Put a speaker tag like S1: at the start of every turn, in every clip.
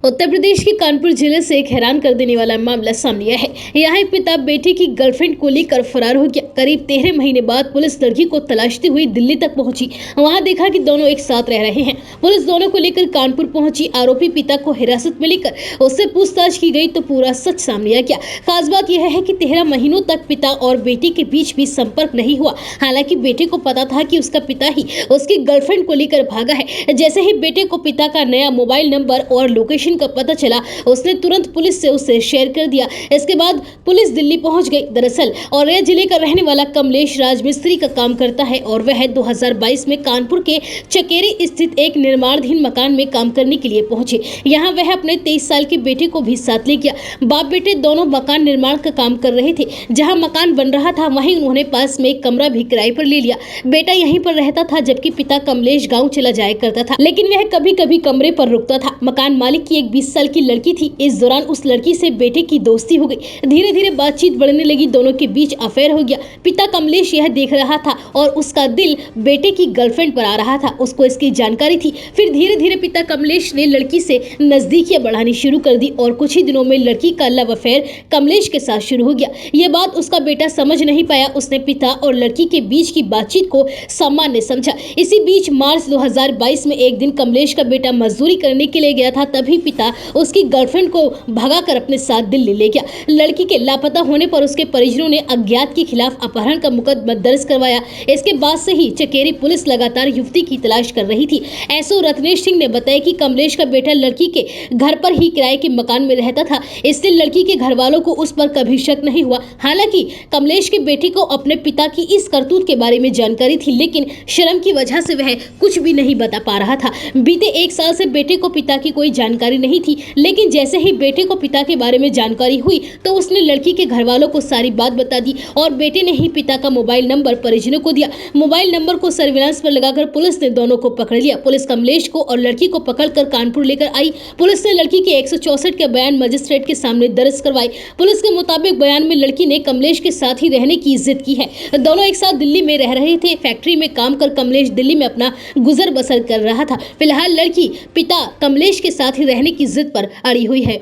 S1: उत्तर प्रदेश के कानपुर जिले से एक हैरान कर देने वाला मामला सामने आया है। यहाँ एक पिता बेटे की गर्लफ्रेंड को लेकर फरार हो गया। करीब 13 महीने बाद पुलिस लड़की को तलाशती हुई दिल्ली तक पहुंची। वहां देखा कि दोनों एक साथ रह रहे हैं। पुलिस दोनों को लेकर कानपुर पहुंची। आरोपी पिता को हिरासत में लेकर उससे पूछताछ की गई तो पूरा सच सामने आ गया। खास बात यह है कि 13 महीनों तक पिता और बेटे के बीच भी संपर्क नहीं हुआ। हालांकि बेटे को पता था कि उसका पिता ही उसकी गर्लफ्रेंड को लेकर भागा है। जैसे ही बेटे को पिता का नया मोबाइल नंबर और लोकेशन का पता चला, उसने तुरंत पुलिस से उसे शेयर कर दिया। इसके बाद पुलिस दिल्ली पहुंच गई। दरअसल औरैया जिले का रहने वाला कमलेश राजमिस्त्री का काम करता है और वह 2022 में कानपुर के चकेरी स्थित एक निर्माणाधीन मकान में काम करने के लिए पहुंचे। यहाँ वह अपने 23 साल के बेटे को भी साथ ले गया। बाप बेटे दोनों मकान निर्माण का काम कर रहे थे। जहाँ मकान बन रहा था वहीं उन्होंने पास में एक कमरा भी किराए पर ले लिया। बेटा यहीं पर रहता था, जबकि पिता कमलेश गाँव चला जाया करता था, लेकिन वह कभी कभी कमरे पर रुकता था। मकान मालिक की एक 20 साल की लड़की थी। इस दौरान उस लड़की से बेटे की दोस्ती हो गई। धीरे धीरे बातचीत बढ़ने लगी। दोनों के बीच अफेयर हो गया। पिता कमलेश यह देख रहा था और उसका दिल बेटे की गर्लफ्रेंड पर आ रहा था। उसको इसकी जानकारी थी। फिर धीरे धीरे पिता कमलेश ने लड़की से नजदीकियां बढ़ानी शुरू कर दी और कुछ ही दिनों में लड़की का लव अफेयर कमलेश के साथ शुरू हो गया। यह बात उसका बेटा समझ नहीं पाया। उसने पिता और लड़की के बीच की बातचीत को सामान्य समझा। इसी बीच मार्च 2022 में एक दिन कमलेश का बेटा मजदूरी करने के लिए गया था। तभी पिता उसकी गर्लफ्रेंड को भगाकर अपने साथ दिल्ली ले गया। लड़की के लापता होने पर उसके परिजनों ने अज्ञात के खिलाफ अपहरण का मुकदमा दर्ज करवाया। इसके बाद से ही चकेरी पुलिस लगातार युवती की तलाश कर रही थी। एसओ रत्नेश सिंह ने बताया कि कमलेश का बेटा लड़की के घर पर ही किराए के मकान में रहता था, इसलिए लड़की के घर वालों को उस पर कभी शक नहीं हुआ। हालांकि कमलेश के बेटे को अपने पिता की इस करतूत के बारे में जानकारी थी, लेकिन शर्म की वजह से वह कुछ भी नहीं बता पा रहा था। बीते 1 साल से बेटे को पिता की कोई जानकारी नहीं थी, लेकिन जैसे ही बेटे को पिता के बारे में जानकारी हुई तो उसने लड़की के घर वालों को सारी बात बता दी और बेटे ने ही पिता का मोबाइल नंबर परिजनों को दिया। मोबाइल नंबर को सर्विलांस पर लगाकर पुलिस ने दोनों को पकड़ लिया। पुलिस कमलेश को और लड़की को पकड़कर कानपुर लेकर आई। पुलिस ने लड़की के 164 के बयान मजिस्ट्रेट के सामने दर्ज करवाए। पुलिस के मुताबिक बयान में लड़की ने कमलेश के साथ ही रहने की जिद की है। दोनों एक साथ दिल्ली में रह रहे थे। फैक्ट्री में काम कर कमलेश दिल्ली में अपना गुजर बसर कर रहा था। फिलहाल लड़की पिता कमलेश के साथ ही रहने की जिद पर अड़ी हुई है।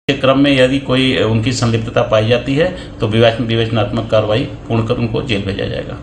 S2: के क्रम में यदि कोई उनकी संलिप्तता पाई जाती है तो विवेचनात्मक कार्रवाई पूर्ण कर उनको जेल भेजा जाएगा।